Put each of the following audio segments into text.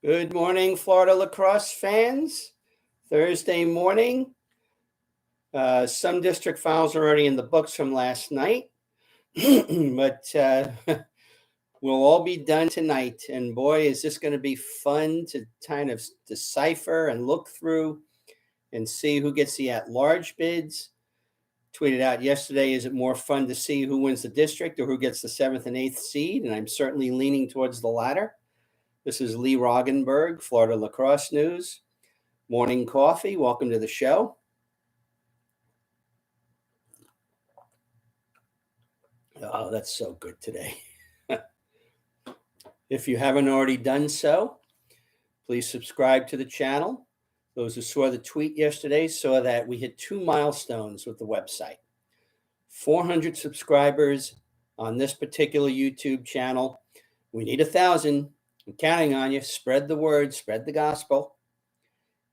Good morning, Florida lacrosse fans. Thursday morning. Some district finals are already in the books from last night, but we'll all be done tonight. And boy, is this going to be fun to kind of decipher and look through and see who gets the at-large bids. Tweeted out yesterday, is it more fun to see who wins the district or who gets the 7th and 8th seed? And I'm certainly leaning towards the latter. This is Lee Roggenberg, Florida Lacrosse News. Morning coffee. Welcome to the show. Oh, that's so good today. If you haven't already done so, please subscribe to the channel. Those who saw the tweet yesterday saw that we hit 2 milestones with the website. 400 subscribers on this particular YouTube channel. We need 1,000. I'm counting on you. Spread the word, spread the gospel.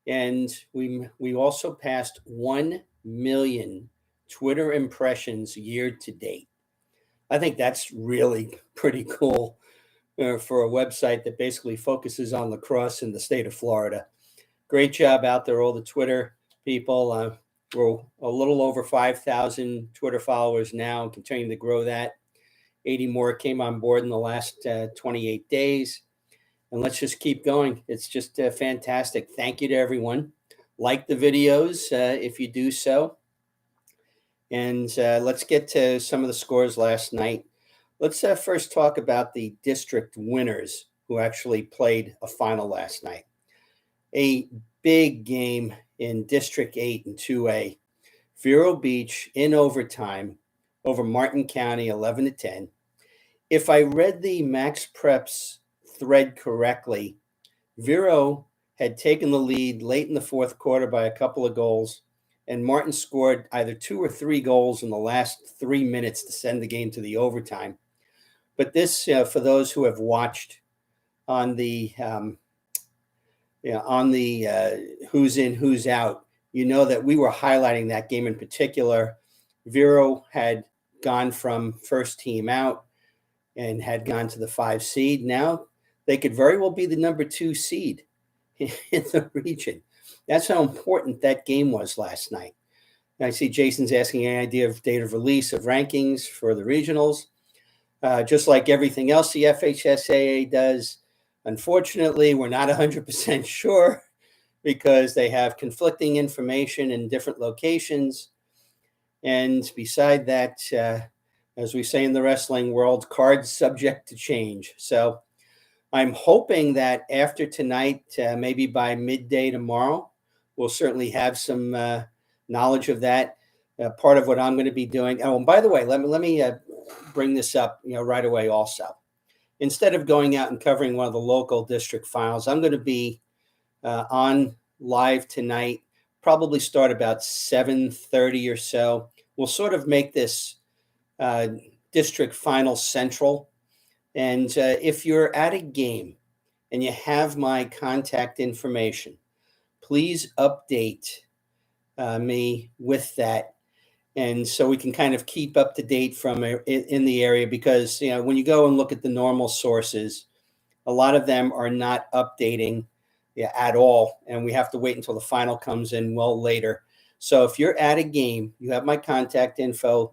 And we also passed 1 million Twitter impressions year to date. I think that's really pretty cool for a website that basically focuses on lacrosse in the state of Florida. Great job out there, all the Twitter people. We're a little over 5,000 Twitter followers now, and continuing to grow that. 80 more came on board in the last 28 days. And let's just keep going. It's just fantastic. Thank you to everyone. Like the videos if you do so. And let's get to some of the scores last night. Let's first talk about the district winners who actually played a final last night. A big game in District 8 and 2A. Vero Beach in overtime over Martin County, 11-10. If I read the Max Preps thread correctly, Vero had taken the lead late in the fourth quarter by a couple of goals, and Martin scored either 2 or 3 goals in the last 3 minutes to send the game to the overtime. But this, for those who have watched on the who's in, who's out, you know that we were highlighting that game in particular. Vero had gone from first team out and had gone to the 5 seed. Now they could very well be the number 2 seed in the region. That's how important that game was last night. I see Jason's asking any idea of date of release of rankings for the regionals. Just like everything else the FHSAA does, unfortunately, we're not 100% sure because they have conflicting information in different locations. And beside that, as we say in the wrestling world, cards subject to change. So I'm hoping that after tonight, maybe by midday tomorrow, we'll certainly have some knowledge of that. Part of what I'm going to be doing. Oh, and by the way, let me bring this up, right away. Also, instead of going out and covering one of the local district finals, I'm going to be on live tonight. Probably start about 7:30 or so. We'll sort of make this district final central. And if you're at a game and you have my contact information, please update me with that. And so we can kind of keep up to date from in the area, because when you go and look at the normal sources, a lot of them are not updating at all. And we have to wait until the final comes in well later. So if you're at a game, you have my contact info,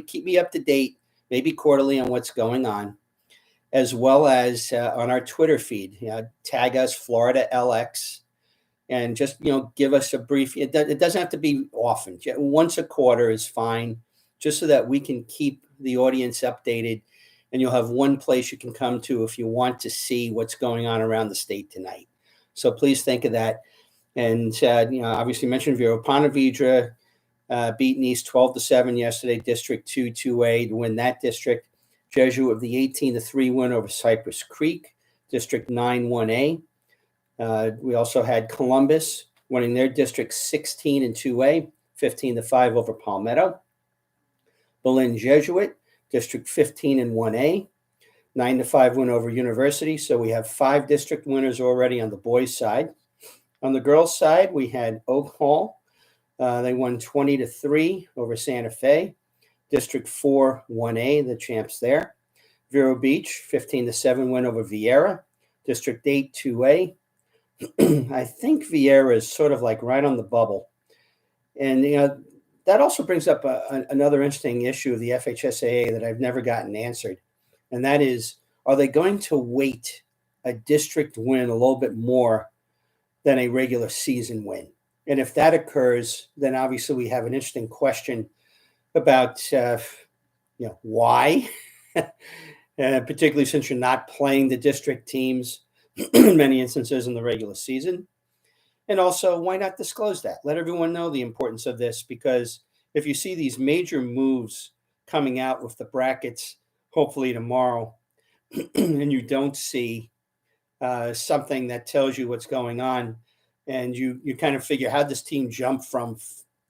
keep me up to date, maybe quarterly, on what's going on, as well as on our Twitter feed. Tag us Florida LX. And just, give us a brief, it doesn't have to be often. Once a quarter is fine, just so that we can keep the audience updated. And you'll have one place you can come to if you want to see what's going on around the state tonight. So please think of that. And, obviously mentioned Vero Ponte Vedra beaten East 12-7 yesterday, District 2, 2A to win that district. Jesuit of the 18-3 win over Cypress Creek, District 9, 1A. We also had Columbus winning their district 16 in 2A, 15-5 over Palmetto. Berlin Jesuit, District 15 in 1A, 9-5 win over University. So we have 5 district winners already on the boys' side. On the girls' side, we had Oak Hall. They won 20-3 over Santa Fe. District 4, 1A, the champs there. Vero Beach, 15-7 win over Vieira. District 8, 2A. I think Vieira is sort of like right on the bubble. And, that also brings up another interesting issue of the FHSAA that I've never gotten answered. And that is, are they going to weight a district win a little bit more than a regular season win? And if that occurs, then obviously we have an interesting question about, why, particularly since you're not playing the district teams in many instances in the regular season. And also, why not disclose that? Let everyone know the importance of this, because if you see these major moves coming out with the brackets, hopefully tomorrow, and you don't see something that tells you what's going on, and you kind of figure, how this team jump from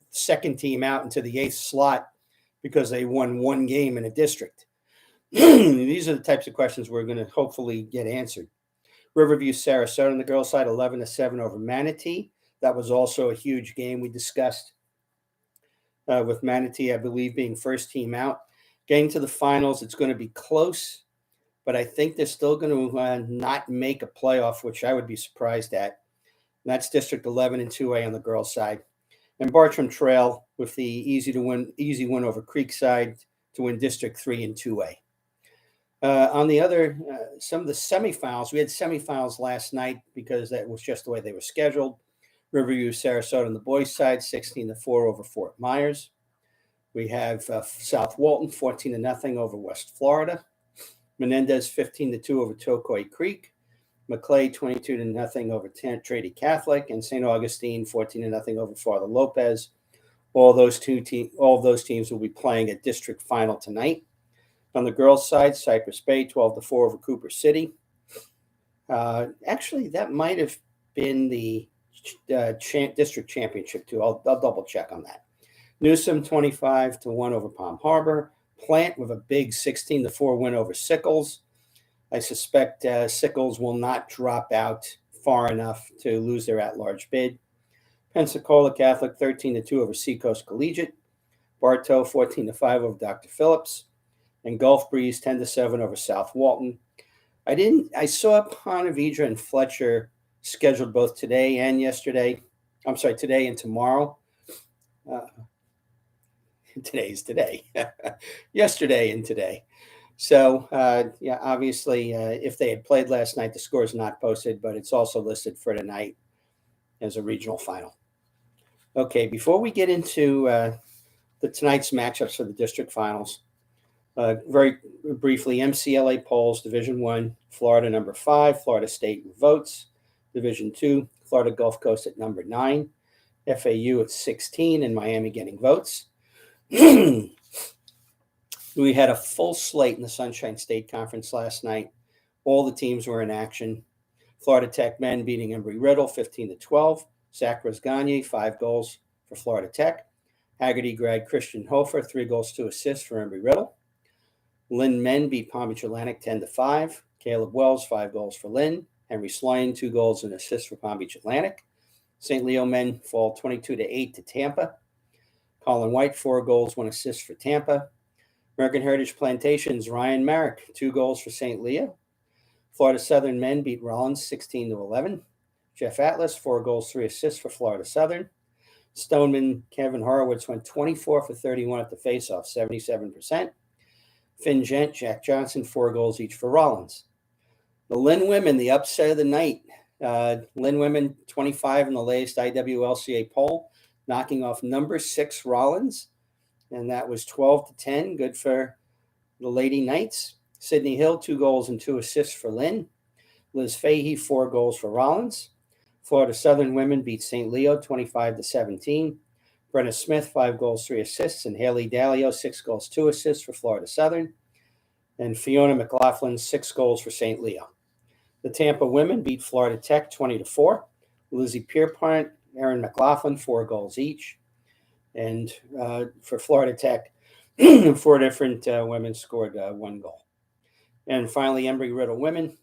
second team out into the 8th slot because they won one game in a district? These are the types of questions we're going to hopefully get answered. Riverview, Sarasota on the girls' side, 11-7 over Manatee. That was also a huge game we discussed with Manatee, I believe, being first team out. Getting to the finals, it's going to be close, but I think they're still going to not make a playoff, which I would be surprised at. And that's District 11 and 2A on the girls' side. And Bartram Trail with the easy win over Creekside to win District 3 and 2A. On the other, some of the semifinals, we had semifinals last night because that was just the way they were scheduled. Riverview, Sarasota on the boys' side, 16-4 over Fort Myers. We have South Walton, 14-0 over West Florida. Menendez, 15-2 over Tokoi Creek. Maclay, 22-0 over Trady Catholic. And St. Augustine, 14-0 over Father Lopez. All those teams will be playing a district final tonight. On the girls' side, Cypress Bay, 12-4 over Cooper City. Actually, that might have been the district championship, too. I'll double check on that. Newsom, 25-1 over Palm Harbor. Plant with a big 16-4 win over Sickles. I suspect Sickles will not drop out far enough to lose their at-large bid. Pensacola Catholic, 13-2 over Seacoast Collegiate. Bartow, 14-5 over Dr. Phillips. And Gulf Breeze, 10-7 over South Walton. I saw Ponte Vedra and Fletcher scheduled both today and yesterday. I'm sorry, today and tomorrow. Today's today. Yesterday and today. So, obviously, if they had played last night, the score is not posted, but it's also listed for tonight as a regional final. Okay, before we get into tonight's matchups for the district finals, very briefly, MCLA Polls, Division 1, Florida number 5, Florida State votes. Division 2, Florida Gulf Coast at number 9, FAU at 16, and Miami getting votes. We had a full slate in the Sunshine State Conference last night. All the teams were in action. Florida Tech men beating Embry-Riddle 15-12. Zach Rosgagne, 5 goals for Florida Tech. Haggerty grad Christian Hofer, 3 goals, 2 assists for Embry-Riddle. Lynn men beat Palm Beach Atlantic 10-5. Caleb Wells, 5 goals for Lynn. Henry Slyan, 2 goals and assists for Palm Beach Atlantic. St. Leo men fall 22-8 to Tampa. Colin White, 4 goals, 1 assist for Tampa. American Heritage Plantations, Ryan Marek, 2 goals for St. Leo. Florida Southern men beat Rollins 16-11. Jeff Atlas, 4 goals, 3 assists for Florida Southern. Stoneman, Kevin Horowitz went 24 for 31 at the faceoff, 77%. Finn Gent, Jack Johnson, 4 goals each for Rollins. The Lynn Women, the upset of the night. Lynn Women, 25 in the latest IWLCA poll, knocking off number 6 Rollins. And that was 12-10. Good for the Lady Knights. Sydney Hill, 2 goals and 2 assists for Lynn. Liz Fahey, 4 goals for Rollins. Florida Southern women beat St. Leo 25-17. Brenna Smith, 5 goals, 3 assists. And Haley Dalio, 6 goals, 2 assists for Florida Southern. And Fiona McLaughlin, 6 goals for St. Leo. The Tampa women beat Florida Tech 20-4. Lizzie Pierpont, Erin McLaughlin, 4 goals each. And for Florida Tech, 4 different women scored 1 goal. And finally, Embry-Riddle women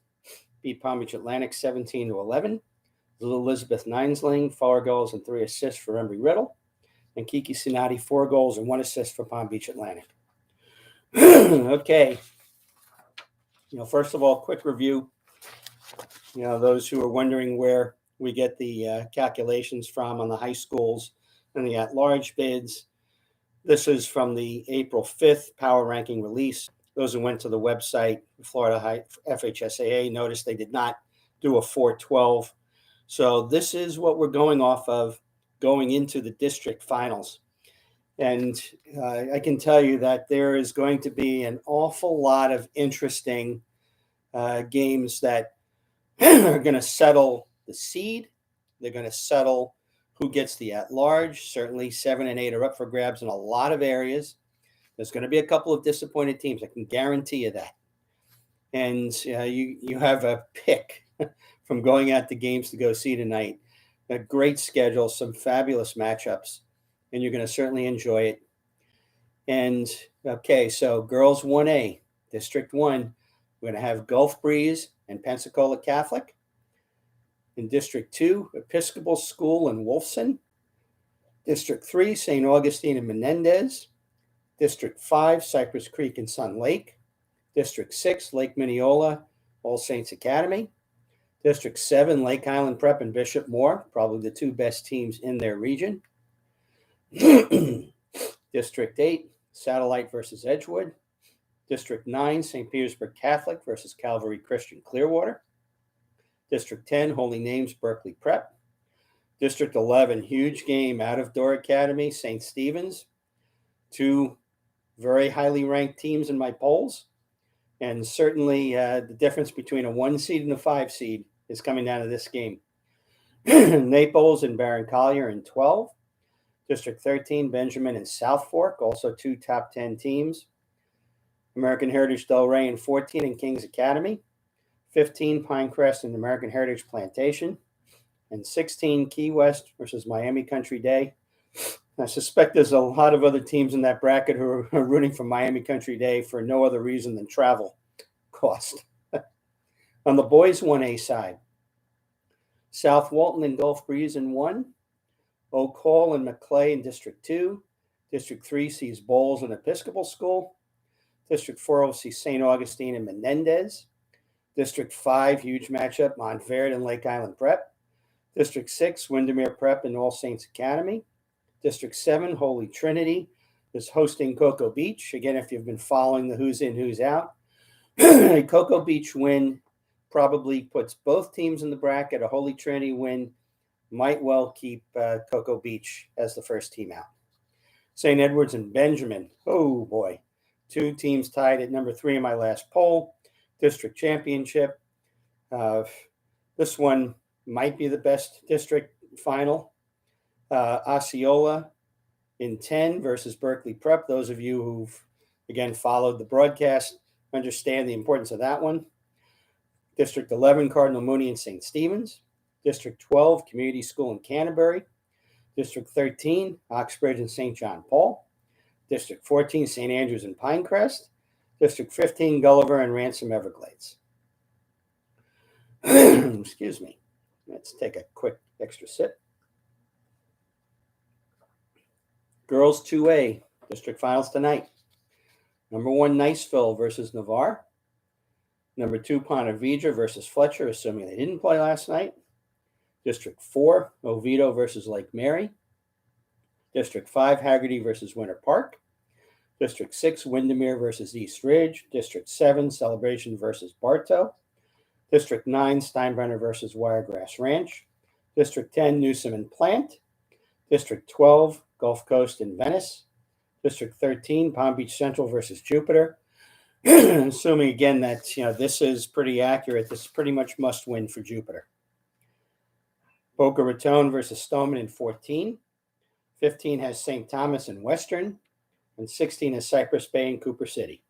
beat Palm Beach Atlantic 17-11. Elizabeth Ninesling, 4 goals and 3 assists for Embry-Riddle. And Kiki Sinati, 4 goals and 1 assist for Palm Beach Atlantic. Okay. First of all, quick review Those who are wondering where we get the calculations from on the high schools and the at-large bids, this is from the April 5th power ranking release. Those who went to the website, Florida FHSAA, noticed they did not do a 412. So this is what we're going off of going into the district finals. And I can tell you that there is going to be an awful lot of interesting games that are going to settle the seed. They're going to settle who gets the at-large. Certainly 7 and 8 are up for grabs in a lot of areas. There's going to be a couple of disappointed teams. I can guarantee you that. And you have a pick from going out to games to go see tonight. A great schedule, some fabulous matchups, and you're going to certainly enjoy it. And okay, so girls 1A, District 1, we're going to have Gulf Breeze and Pensacola Catholic. In District 2, Episcopal School and Wolfson. District 3, St. Augustine and Menendez. District 5, Cypress Creek and Sun Lake. District 6, Lake Mineola, All Saints Academy. District 7, Lake Island Prep and Bishop Moore, probably the two best teams in their region. District 8, Satellite versus Edgewood. District 9, St. Petersburg Catholic versus Calvary Christian Clearwater. District 10, Holy Names Berkeley Prep. District 11, huge game, Out of Door Academy, St. Stephen's. Two very highly ranked teams in my polls. And certainly the difference between a 1 seed and a 5 seed is coming down to this game. Naples and Barron Collier in 12. District 13, Benjamin and South Fork, also two top 10 teams. American Heritage Delray in 14 and Kings Academy. 15, Pinecrest and American Heritage Plantation. And 16, Key West versus Miami Country Day. I suspect there's a lot of other teams in that bracket who are rooting for Miami Country Day for no other reason than travel cost. On the boys 1A side, South Walton and Gulf Breeze in 1. Oak Hall and McClay in District 2. District 3 sees Bowles and Episcopal School. District 4 will see St. Augustine and Menendez. District 5, huge matchup, Montverde and Lake Island Prep. District 6, Windermere Prep and All Saints Academy. District 7, Holy Trinity is hosting Cocoa Beach. Again, if you've been following the who's in, who's out, a Cocoa Beach win probably puts both teams in the bracket. A Holy Trinity win might well keep Cocoa Beach as the first team out. St. Edwards and Benjamin, oh boy, two teams tied at number 3 in my last poll. District championship. This one might be the best district final. Osceola in 10 versus Berkeley Prep. Those of you who've, again, followed the broadcast understand the importance of that one. District 11, Cardinal Mooney and St. Stephen's. District 12, Community School in Canterbury. District 13, Oxbridge and St. John Paul. District 14, St. Andrews and Pinecrest. District 15, Gulliver and Ransom Everglades. Excuse me. Let's take a quick extra sip. Girls 2A, district finals tonight. Number 1, Niceville versus Navarre. Number 2, Ponte Vedra versus Fletcher, assuming they didn't play last night. District 4, Oviedo versus Lake Mary. District 5, Haggerty versus Winter Park. District 6, Windermere versus East Ridge. District 7, Celebration versus Bartow. District 9, Steinbrenner versus Wiregrass Ranch. District 10, Newsom and Plant. District 12, Gulf Coast and Venice. District 13, Palm Beach Central versus Jupiter. Assuming again that this is pretty accurate, this is pretty much must win for Jupiter. Boca Raton versus Stoneman in 14. 15 has St. Thomas and Western, and 16 is Cypress Bay and Cooper City.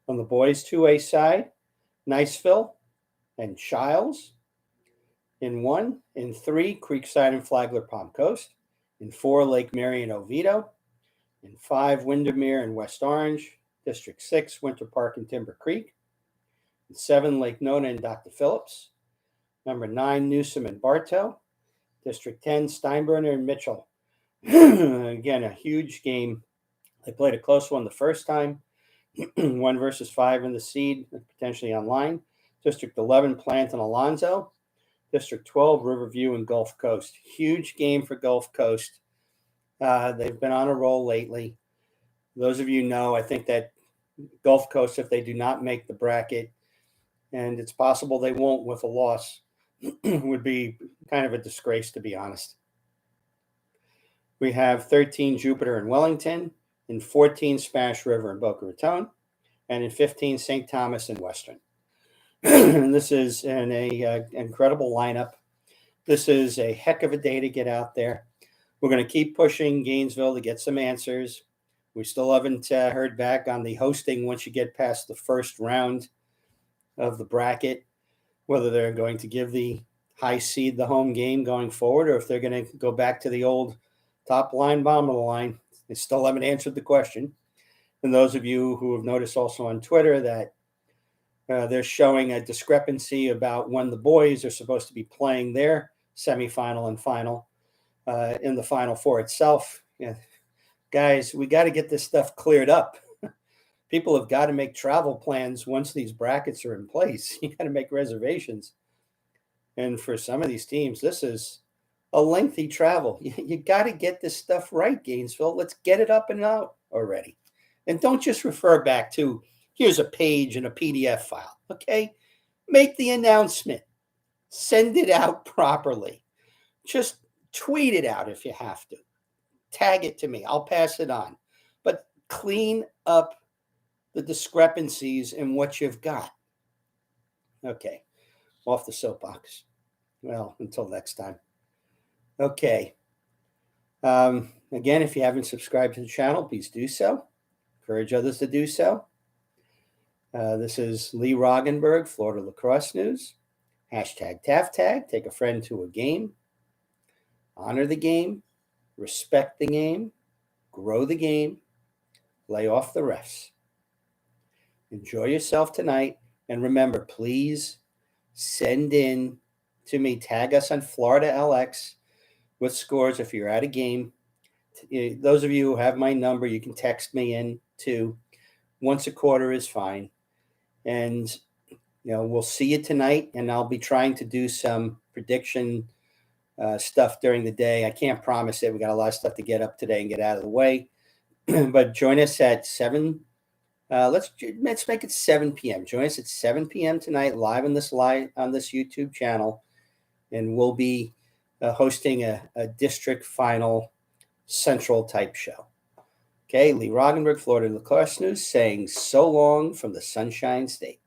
On the boys 2A side, Niceville and Childs in 1. In 3, Creekside and Flagler Palm Coast. In 4, Lake Mary and Oviedo. In 5, Windermere and West Orange. District 6, Winter Park and Timber Creek. In 7, Lake Nona and Dr. Phillips. Number 9, Newsom and Bartow. District 10, Steinbrenner and Mitchell. Again, a huge game. They played a close one the first time. 1 versus 5 in the seed, potentially online. District 11, Plant and Alonzo. District 12, Riverview and Gulf Coast. Huge game for Gulf Coast. They've been on a roll lately. Those of you know, I think that Gulf Coast, if they do not make the bracket, and it's possible they won't with a loss, would be kind of a disgrace, to be honest. We have 13 Jupiter and Wellington, in 14 Spanish River and Boca Raton, and in 15 St. Thomas and Western. And this is an incredible lineup. This is a heck of a day to get out there. We're going to keep pushing Gainesville to get some answers. We still haven't heard back on the hosting once you get past the first round of the bracket, whether they're going to give the high seed the home game going forward, or if they're going to go back to the old top line, bottom of the line. They still haven't answered the question. And those of you who have noticed also on Twitter that they're showing a discrepancy about when the boys are supposed to be playing their semifinal and final in the Final Four itself. Yeah. Guys, we got to get this stuff cleared up. People have got to make travel plans once these brackets are in place. You got to make reservations. And for some of these teams, this is a lengthy travel. You got to get this stuff right, Gainesville. Let's get it up and out already. And don't just refer back to, here's a page and a PDF file, okay? Make the announcement. Send it out properly. Just tweet it out if you have to. Tag it to me. I'll pass it on. But clean up the discrepancies in what you've got. Okay, off the soapbox. Well, until next time. Okay. Again, if you haven't subscribed to the channel, please do so. Encourage others to do so. This is Lee Roggenberg, Florida Lacrosse News. #TAFTAG. Take a friend to a game. Honor the game. Respect the game. Grow the game. Lay off the refs. Enjoy yourself tonight. And remember, please send in to me. Tag us on Florida LX with scores if you're at a game. Those of you who have my number, you can text me in too. Once a quarter is fine. And, we'll see you tonight. And I'll be trying to do some prediction stuff during the day. I can't promise it. We got a lot of stuff to get up today and get out of the way. But join us at 7. Let's make it 7 p.m. Join us at 7 p.m. tonight, live on this YouTube channel. And we'll be hosting a district final central type show. Okay, Lee Roggenberg, Florida Lacrosse News, saying so long from the Sunshine State.